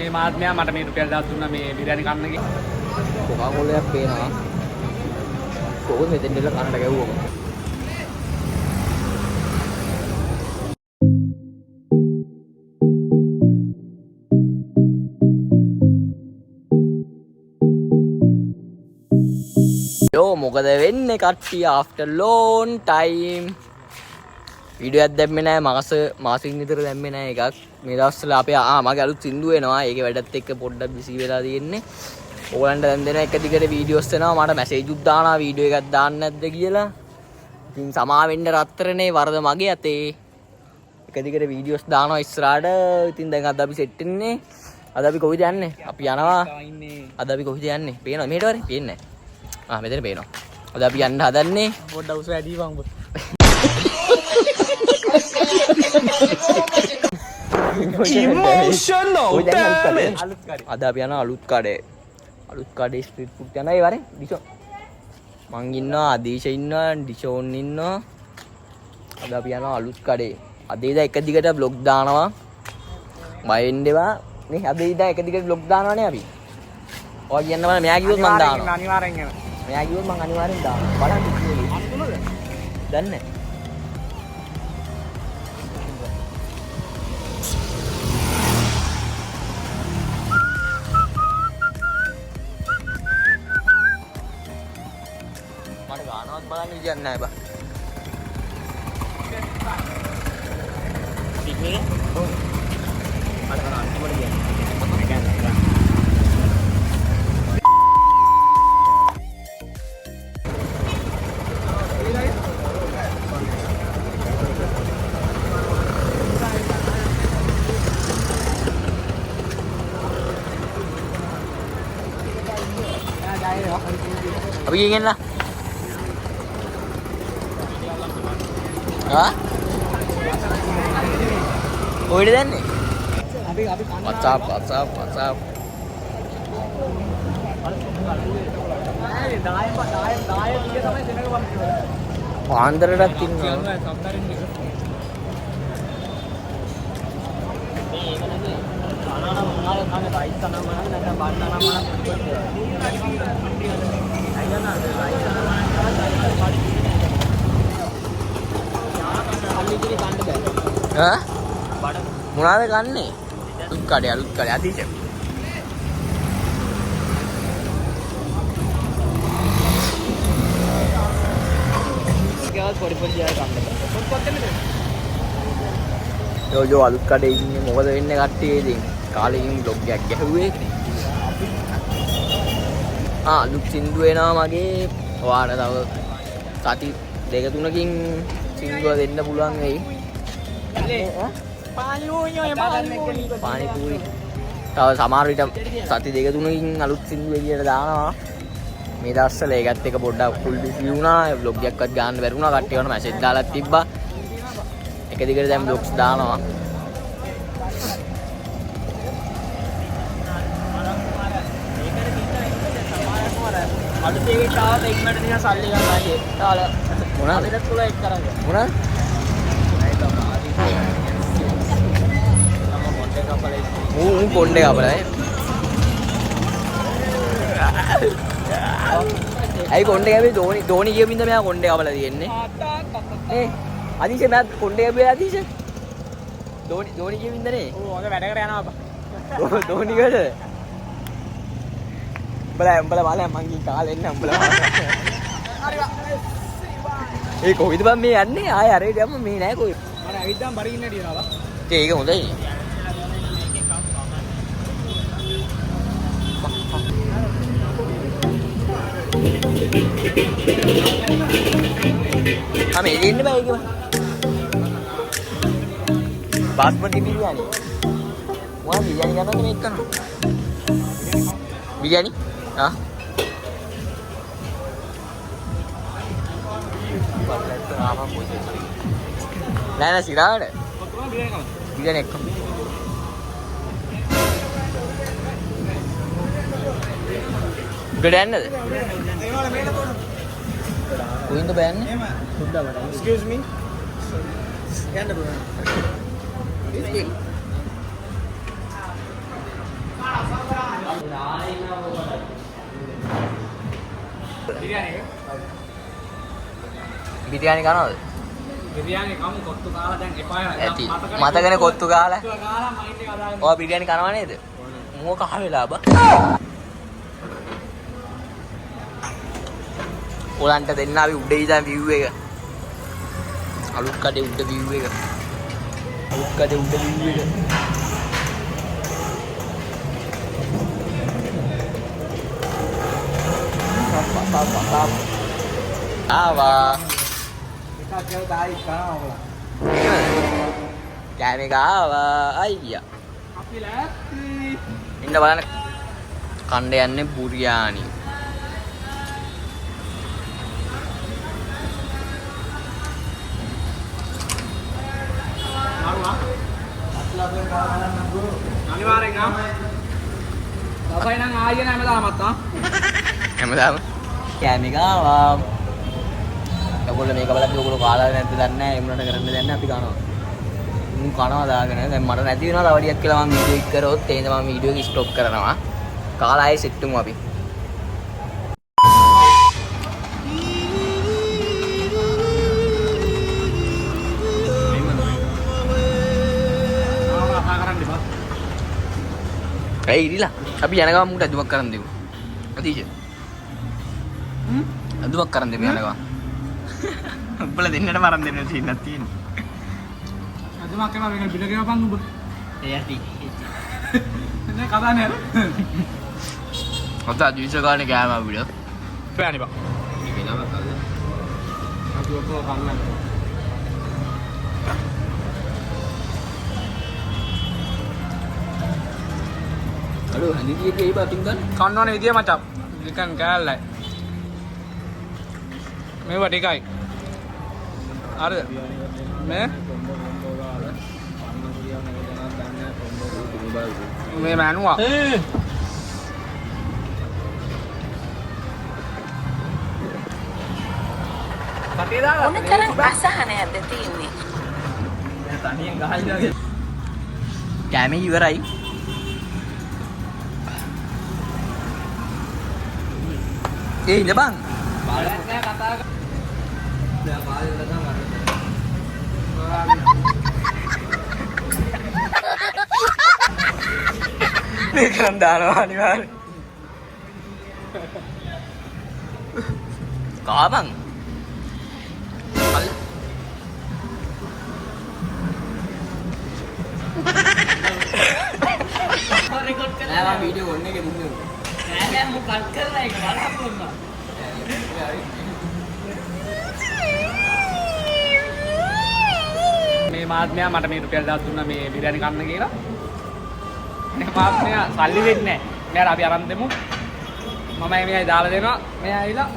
මේ මාත්මයා මට මේ රුපියල් 1000 දුන්නා මේ බිරියානි කන්න ගිහින්. කොකා කෝලයක් පේනවා. කොහොමද මෙතෙන් දෙල කන්නට ගැව්වම. යෝ මොකද වෙන්නේ කට්ටිය after long time වීඩියෝ එකක් දැම්මේ නැහැ මාසෙකින් විතර දැම්මේ නැහැ එකක් මේ දවස්වල අපේ මගේ අලුත් සින්දුව එනවා ඒකේ වැඩත් එක්ක පොඩ්ඩක් බිසි වෙලා තියෙන්නේ ඕගලන්ට දැන් දෙන එක දිගට වීඩියෝස් එනවා මට මැසේජ් උත් දානවා වීඩියෝ එකක් දාන්න නැද්ද කියලා ඉතින් සමා වෙන්න රත්තරනේ වරද මගේ අතේ එක දිගට වීඩියෝස් දානවා ඉස්සරහට ඉතින් දැන් අද අපි සෙට් වෙන්නේ අද අපි කොහෙද යන්නේ අපි යනවා අද අපි කොහෙද යන්නේ පේනවා මෙහෙට වරේ පේන්නේ නැහැ මෙතන පේනවා අද අපි යන්න හදන්නේ පොඩ්ඩක් උස වැඩි වංග emotional අද අපි යන අලුත් කඩේ ස්ට්‍රීට් ෆුඩ් යනවා ඒ වරේ ඩිෂෝ මං ඉන්නවා ආදීෂ ඉන්නවා ඩිෂෝන් ඉන්නවා අද අපි යන අලුත් කඩේ අද ඉදා එක දිගට බ්ලොග් දානවා බය වෙන්න එපා නේ අද ඉදා එක දිගට බ්ලොග් දානවානේ අපි ඔය කියන්න බෑ මෙයා කිව්වොත් මං දානවා අනිවාර්යෙන් යනවා මෙයා කිව්වොත් මං අනිවාර්යෙන් දානවා බලන්න කිව්වේ දන්නේ මට ගානවත් බලන්න විදියක් නැහැ බා ඉන්නේ ඔව් අර කරා අන්තිමට කියන්නේ අපි gingin lah. Hah? Oh ini dan nih. WhatsApp. Pandarada tinna. Hah? Munada kanne? Alut kade adisha. Yo alut kade inne මොකද වෙන්නේ කට්ටිය ඉතින් කාලෙකින් vlog එකක් ගැහුවේ අලුත් සින්දුව එනවා මගේ ඔයාලට තව සති දෙක තුනකින් සින්දුව දෙන්න පුළුවන් වෙයි පානිපූරි තව සමහර විට සති දෙක තුනකින් අලුත් සින්දුව එළියට දානවා මේ දවස්වල ඒකත් එක පොඩ්ඩක් ෆුල් බිසි වුණා vlog එකක්වත් ගන්න බැරි වුණා කට්ටියට මැසේජ් දාලා තිබ්බා එක දිගට දැන් vlogs දානවා අලුත් එකක් ආවම ඉක්මනට නිකන් සල්ලි ගන්න ආයේ තාලා මොනවාද අපිට තුල එක් කරන්නේ මොනවාද කොණ්ඩේ කපලා ඇයි කොණ්ඩේ කැපේ ධෝනි කියමින්ද මෙයා කොණ්ඩේ කපලා තියෙන්නේ අදීෂ මම කොණ්ඩේ කැපේ අදීෂ ධෝනි කියමින්ද නේ ඔව් හොඳ වැඩකට යනවා බා ධෝනි කද උඹලා බලන්න මං ගිහින් කාලේ එන්න උඹලා ඒ කොහෙද බං මේ යන්නේ ආයෙ අරේ යන්න මේ නෑ කොහෙ මම ඇවිද්දාම බරින්න ඩියනවා බා ඒක හොඳයි මේ දෙන්න බෑ ඒක බාස්මති බිරියානි මොකක්ද බිරියානි ගන්නවද මේක කරනවා බිරියානි हाँ ना सिराड़ बिरयानी एक्को गड़ान ना कोई तो बयान नहीं excuse me උඹලා? බිරියානි බිරියානි කනවද? බිරියානි කමු කොත්තු කාලා දැන් එපා යනවා. ඇති. මතකනේ කොත්තු කාලා. කොත්තු කාලා මයින්ඩ් එක අදාගෙන. ඔය බිරියානි කනවා නේද? මෝ කහ වෙලා බා. ඔලන්ට දෙන්න අපි උඩ ඉඳන් view එක. අලුත් කඩේ උඩ view එක. අලුත් කඩේ උඩ view එක. ආවා. එකක් කියලා දායි කරනවා ඔයගොල්ලෝ. කෑමේ ගාවා අයියා. අපි ලෑස්ති. ඉන්න බලන්න කණ්ඩ යන්නේ බුරියානි. මාරුවා. අත්ලාගෙන ගාලා නංගු. අනිවාර්යෙන් ආ. තමයි නම් ආයෙ නෑ හැමදාමත් ආ. හැමදාම කෑමේ ගාවා. ඔයගොල්ලෝ මේක බලද්දි ඔයගොල්ලෝ කාලා නැද්ද දන්නේ නැහැ. ඒ මොනට කරන්න දන්නේ අපි කනවා. මම කනවා දාගෙන දැන් මට නැති වෙනවා තව ටිකක් කියලා මම වීඩියෝ එක කරොත් එහෙනම් මම වීඩියෝ එක ස්ටොප් කරනවා. කාලා ආයේ සෙට් වෙමු අපි. ඒ ඉරිලා අපි යන ගමන් මුට අදුවක් කරන් දෙමු. අතීජ. අදුවක් කරන් දෙමු යන ගමන්. උඹලා දෙන්නට මරන් දෙන්න තියෙනක් තියෙනවා. අදමක් කරනවා මේක බිල ගෙවපන් උඹ. ඒ ඇති. නේ කතානේ අර. ඔත අජීෂ ගානේ කෑම අපිට. පෑනි බා. මේක නම කරලා. අපි ඔක්කොම කන්න. අලෝ හනිදියේ කේ බටින් ගන්න. කන්න ඕනේ විදිය මචං. නිකන් කෑල්ලයි. මේවා ටිකයි. හරිද? මේ මේ මෑනුවා. කටේ දාලා මොන තරම් අසහනයක්ද තියෙන්නේ? තනියෙන් ගහයිද? කෑමේ ඉවරයි. ඒ ඉන්න බං. බලන්න නෑ කතා කර. දැන් පාලෙන් තමයි මේ කරන් දානවා අනිවාර්යෙන්. කාබන්. රෙකෝඩ් කරලා නෑ මම වීඩියෝ ඔන්න එකේ දුන්නේ. නෑ නෑ මම කට් කරලා ඒක බලන්න ඕන. මේ මාත්මයා මට මේ රුපියල් 1000 දුන්නා මේ බිරියානි කන්න කියලා. මේ මාත්මයා සල්ලි දෙන්නේ නැහැ. මෙයාට අපි අරන් දෙමු. මම මෙයයි දාලා දෙනවා. මෙයා ඇවිල්ලා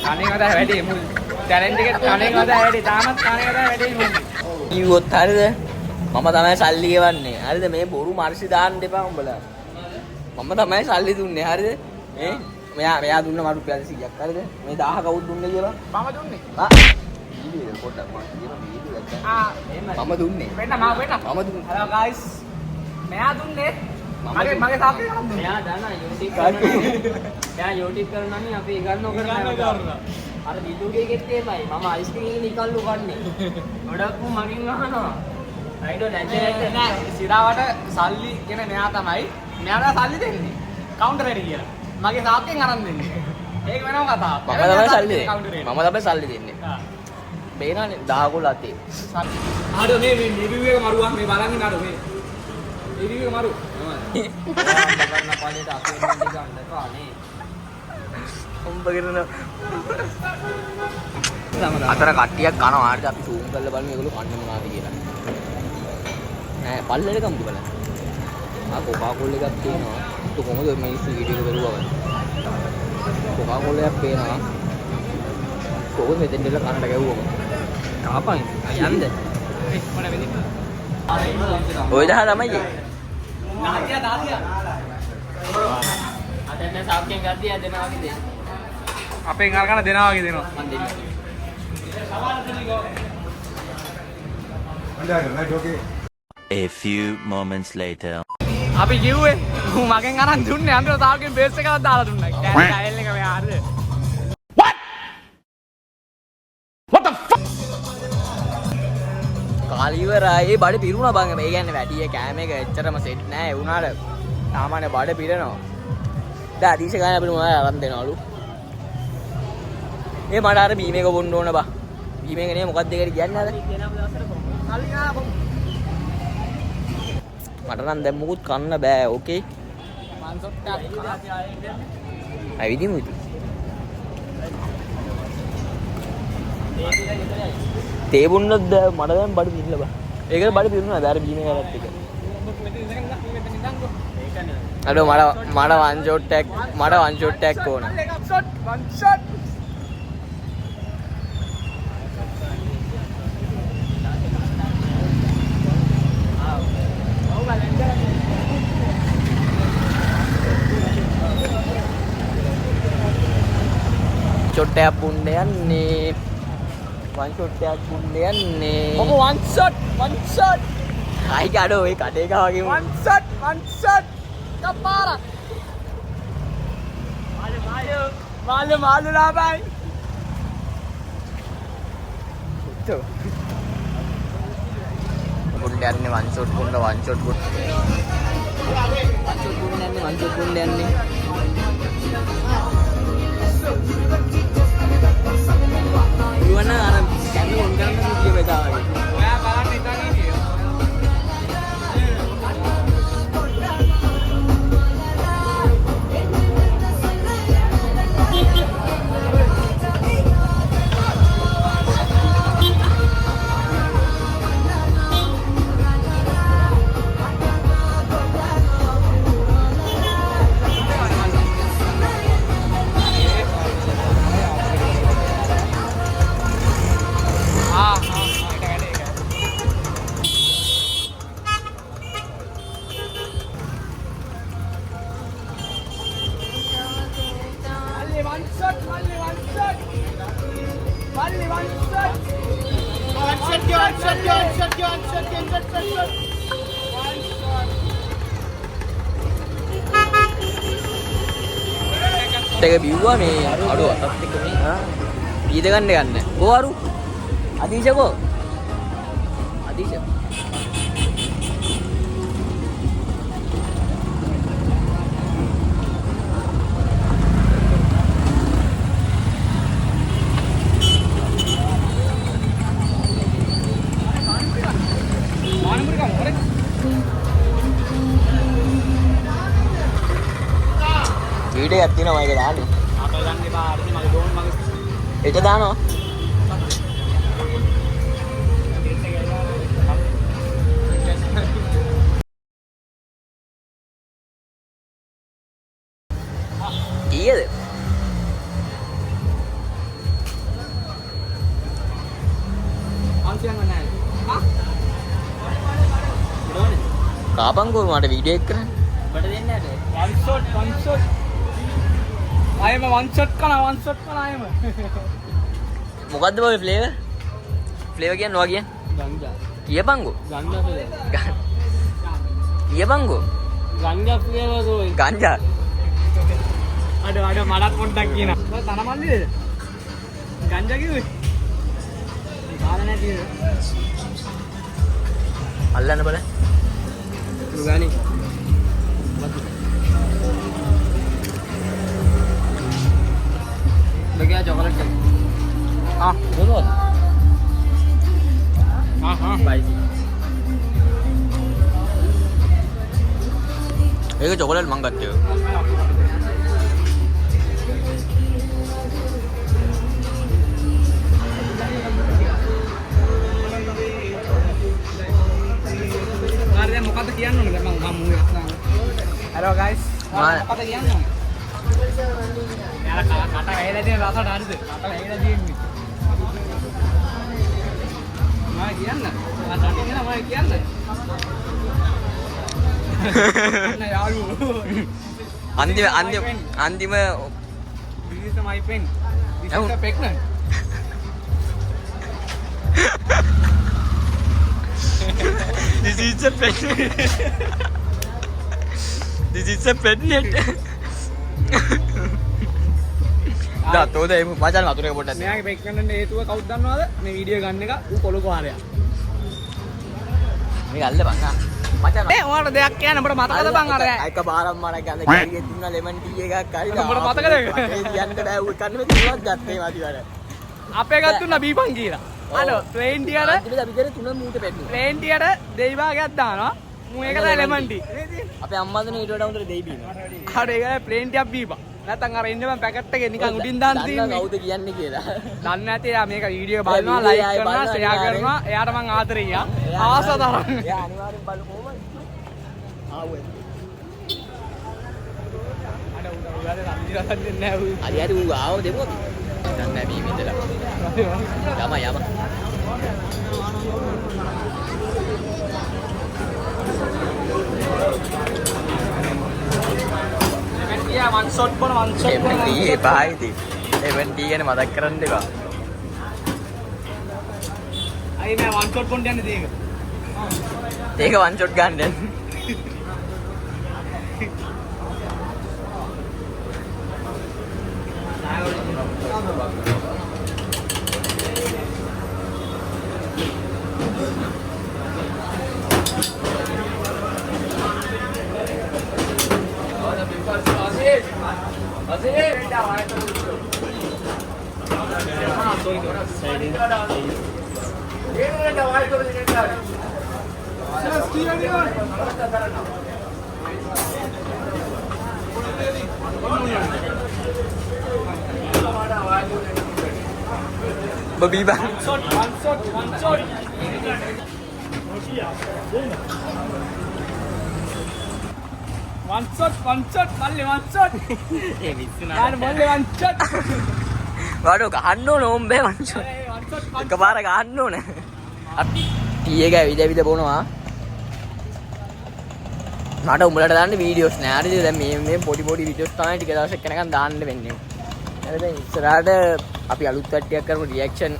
කණේ වද වැඩි මුල් චැලෙන්ජ් එකේ කණේ වද වැඩි තාමත් කණේ වද වැඩි මුල්. කිව්වොත් හරියද? මම තමයි සල්ලි ගෙවන්නේ. හරිද? මේ බොරු මාර්සි දාන්න දෙපා උඹලා. මම තමයි සල්ලි දුන්නේ. හරිද? මෙයා දුන්න මට රුපියල් 100ක්. හරිද? මේ 1000 කවුද දුන්නේ කියලා? මම දුන්නේ. වීඩියෝ පොඩ්ඩක් මම කියන වීඩියෝ එක. එහෙමයි. මම දුන්නේ. වෙන්න මම දුන්නේ. hello guys. මෙයා දුන්නේ. මගේ තාපේ ගන්න දුන්නේ. මෙයා දන්නා YouTube කරනවා. මෙයා YouTube කරනවා නේ අපි ඉගන්නෝ කරනවා. අර දිදුගේ ගෙත් එමයයි. මම අයිස්ක්‍රීම් එක නිකල්ලු කන්නේ. ගොඩක් මගෙන් අහනවා. අයිඩෝ නැජ්ජ නෑ සිරාවට සල්ලි කියන මෙයා තමයි. මෙයාට සල්ලි දෙන්නේ. කවුන්ටර් එකට කියලා. මගේ තාප්පෙන් අරන් දෙන්නේ. ඒක වෙනම කතාවක්. මම තමයි සල්ලි දෙන්නේ. මම තමයි සල්ලි දෙන්නේ. බේනානේ 10 ගොල්ල අතේ. ආඩෝ මේ රිවිව් එක මරුවා මේ බලන් ඉන්න ආඩෝ මේ රිවිව් එක මරු. කරන පාඩේට අපේ නේද ගන්න පානේ. උඹ කරන අතර කට්ටියක් කනවා. හරිද? අපි zoom කරලා බලමු ඒගොල්ලෝ කන්නේ මොනවද කියලා. නෑ පල්ලෙට ගමුද බලන්න. කොකා කෝල් එකක් තියෙනවා. ඒක කොහොමද මේ වීඩියෝ එක බැලුවා. කොකා කෝල් එකක් පේනවා. කොහොමද මෙතෙන් දෙල කනට ගැව්වම. ආපන් යන්න. මොන වෙන්නේ? ඔය දහ ළමයි. නාතියා අදන්න සාක්කෙන් ගද්දී දෙනවා වගේ දෙන්න. අපෙන් අරගෙන දෙනවා වගේ දෙනවා. මන් දෙන්න. A few moments later. අපි කිව්වේ මගෙන් අරන් දුන්නේ අන්තිම තාවකින් බේස් එකක් දාලා දුන්නා. කෑල් එක මෙයා හරිද? කාලිවරයි බඩ පිරුණා බං. මේ කියන්නේ වැටියේ කෑම එක එච්චරම සෙට් නෑ. ඒ වුණාට සාමාන්‍ය බඩ පිරෙනවා. දැන් අදීශ ගාන අපිට මොනවද අරන් දෙනවලු? ඒ මට අර බීමේක බොන්න ඕන බා. බීමේක නේ මොකක්ද ඒකට කියන්නේ අර? මට නම් දැන් මුකුත් කන්න බෑ. ඕකේ. ඇවිදිමු ඉතින්. තේ බොන්නත් මට දැන් බඩ පිරලා බා. ඒකට බඩ පිරුණා. අර බීමේක කරත් එක. අඩෝ මට වන් ෂොට් එකක් ඕන. one shot. ෂොට් එකක් බුන්න යන්නේ. වන් ෂොට් එකක් බුන්න යන්නේ. ඔබ one shot. ආයි ගඩෝ ඒ කඩේ එක වගේ one shot. Kapara. Malu lah bhai. බුන්න යන්නේ වන් ෂොට් බුන්න යන්නේ. ඉවන අර කැමරා ඔන් කරන්න කිව්ව එක වගේ. ඔයා බලන්න ඉතින් ඉන්නේ. එක බිව්වා මේ අඩු අතත් එක්ක මේ පීද ගන්න කෝ අරු අදීශ කෝ අදීශ වීඩියෝ එකක් තියෙනවා මේක දාන්නේ. අපේ ගන්න එපා. අරගෙන මගේ ඩෝන් මගේ ඒක දානවා. කීයද? අන්තිම නැහැ. හා? කාපන්කෝ මට වීඩියෝ එක කරන්න. බඩ දෙන්නේ නැහැ. one shot. ආයෙම one shot කන ආයෙම. මොකද්ද බෝ ෆ්ලේවර්? ෆ්ලේවර් කියන්නේ මොකක්ද කියන්නේ? ගංජා. කියපන්කෝ. ගංජා ෆ්ලේවර්. කියපන්කෝ. ගංජා ෆ්ලේවර් ඔය. ගංජා. අඩ මඩත් පොඩ්ඩක් කියනවා. ඔය තනමල්ලිද? ගංජා කිව්වේ? කාලා නැතිද? අල්ලන්න බලන්න. ලුගානි. ලගයා චොකලට් එක. මොනවද? ස්පයිසි. ඒක චොකලට් මං ගත්තේ. හරිද මොකද්ද කියන්න ඕනද මම මූවේ අස්නා. Hello guys. මොකද්ද කියන්න ඕනද? යාර කට වැහිලා තියෙන රසට හරිද? කට වැහිලා තියෙන්නේ. මම කියන්න. මම කියන්න. අන්න යාළුවෝ. අන්තිම This is my pen. This is the pregnant. This is a pregnant. This is a pregnant. තෝද මචන් වතුර එක පොඩ්ඩක් මෙයාගේ බෙක් ගන්න හේතුව කවුද දන්නවද? මේ වීඩියෝ ගන්න එක ඌ කොළු කාරයා. මේ අල්ල බං මචන් ඒ ඔයාලට දෙයක් කියන්න අපිට මතකද බං අර එක බාරක් මරක් ගන්න කැරියෙ දුන්නා ලෙමන් ටී එකක් හරි උඹට මතකද ඒක? කියන්න බෑ ඌ කන්න මේ තුනක් ගත්තේ මදිවර අපේ ගත්තුනා බීපන් කියලා. අර ප්ලේන් ටියට අපි කරේ තුන මූට පැටි ප්ලේන් ටියට දෙයි භාගයක් දානවා. මූ එක තමයි ලෙමන් ටී. අපේ අම්මාදන ඊට වඩා හොඳට දෙයි බීම හරි ඒක ප්ලේන් ටියක් බීපන්. නැත්තම් අර ඉන්න බං පැකට් එකේ නිකන් උඩින් දාන්න දන්නා තියෙන්නේ. කවුද කියන්නේ කියලා දන්නේ නැති එයා මේක වීඩියෝ බලනවා ලයික් කරනවා ෂෙයා කරනවා එයාට මං ආදරේ යා ආස තරම් එයා අනිවාර්යෙන් බලු කොහොමද ආවේ අර උඩ රන්දිරා දෙන්නේ නැහැ ඌ අද යාර ඌ ආව දෙමු දන්නේ නැහැ බීම ඉඳලා යම යා වන් ෂොට් බොන වන් ෂොට් ලෙමන් ටී එපා ඉතින් ලෙමන් ටී ගැන මතක් කරන්න එපා අයි මම වන් ෂොට් බොන්න යන්නේ දෙයක ඒක වන් ෂොට් ගන්න Babi bang. වන් ෂොට් මල්ලි වන් ෂොට් ඒ විශ්ුණා. යාර මල්ලි වන් ෂොට් වඩ ගහන්න ඕන ඕම්බේ වන් ෂොට්. වන් ෂොට් එකපාර ගහන්න ඕන. අපි ටී එක ඇවිද බොනවා. මට උඹලට දාන්න වීඩියෝස් නෑ. හරිද? දැන් මේ පොඩි වීඩියෝස් තමයි ටික දවසක් යනකම් දාන්න වෙන්නේ. හරිද? ඉස්සරහට අපි අලුත් කට්ටියක් කරමු රියැක්ෂන්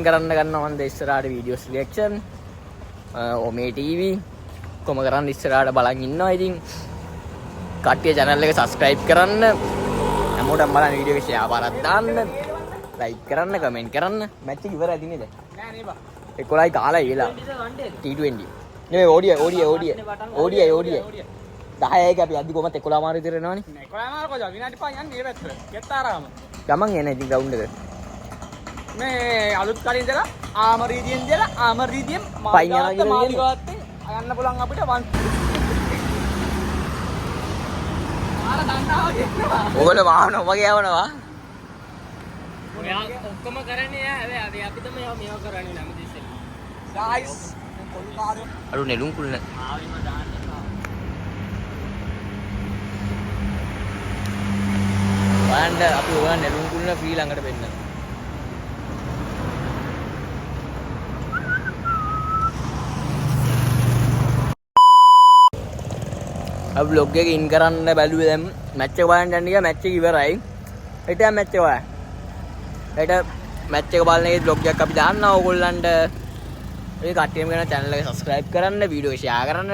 කරන්න ගන්නවා මන්ද ඉස්සරහට වීඩියෝස් රියැක්ෂන්. ඔමේ ටීවී කොම කරන්න ඉස්සරහට බලන් ඉන්නවා. ඉතින් කට්ටිය channel එක subscribe කරන්න. හැමෝටම බලන්න වීඩියෝ එක share පාරක් දාන්න. like කරන්න, comment කරන්න. මැච් එක ඉවරයි දිනේ දැන්. නෑ නේ බා 11යි කාලා ඉලා. T20. නෙවෙයි ODI. 10යි අපි අද්දි කොහමත් 11 මාරු විතර එනවනේ. නෑ කොහාම අර කොජා විනාඩි 5 යන්නේ මේ පැත්තට කෙත්තාරාම ගමන් එන ඉතින් ග්‍රවුන්ඩ් එක. මේ අලුත් කලින් ඉඳලා ආමරීදියෙන් පයින් යනවා කියලා මාලිගාවත්තෙන් යන්න පුළුවන් අපිට වන් ආර දන්නවා කියනවා ඕගොල්ලෝ වාහන ඔබගේ යවනවා. ඔයා ඔක්කොම කරන්නේ හැබැයි අපි තමයි මේව කරන්නේ නම් ඉතින් ගයිස් පොඩි කාර්යය අරු නෙළුම් කුල්න. ආවිම දාන්න බලන්න අපි ඔයගොල්ලන් නෙළුම් කුල්න ශ්‍රී ළඟට වෙන්න. අපි vlog එක ඉන් කරන්න බැලුවේ දැන් මැච් එක බලන්න යන්න ගියා. මැච් එක ඉවරයි. හෙට මැච් එක බලන්න. හෙට මැච් එක බලන එකේ vlog එකක් අපි දාන්නවා ඕගොල්ලන්ට. මේ කට්ටියම කරන channel එක subscribe කරන්න, වීඩියෝ එක share කරන්න,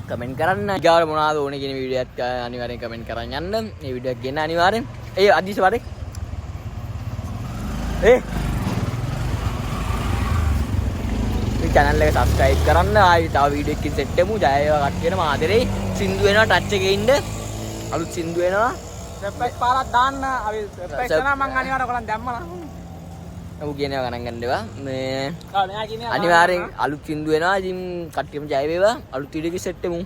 comment කරන්න. ඊගාවට මොනවද ඕනේ කියන වීඩියෝ එකත් අනිවාර්යෙන් comment කරන් යන්න. මේ වීඩියෝ එක ගෙන්න අනිවාර්යෙන්. ඒ අදිස් වරේ. මේ channel එක subscribe කරන්න. ආයි තව වීඩියෝ එකකින් සෙට් වෙමු. ජය වේවා කට්ටියටම ආදරේ. සින්දු වෙනවා ටච් එකේ ඉන්න. අලුත් සින්දු වෙනවා. සර්ප්‍රයිස් පාරක් දාන්න අපි සර්ප්‍රයිස් කරනවා මං අනිවාර්යෙන් ඔයගොල්ලන් දැම්මලා ඌ කියනවා ගණන් ගන්න ඒවා. මේ ආ මෙයා කියන්නේ අනිවාර්යෙන් අලුත් සින්දු වෙනවා. ඉතින් කට්ටියම ජය වේවා. අලුත් වීඩියෝ එකකින් සෙට් වෙමු.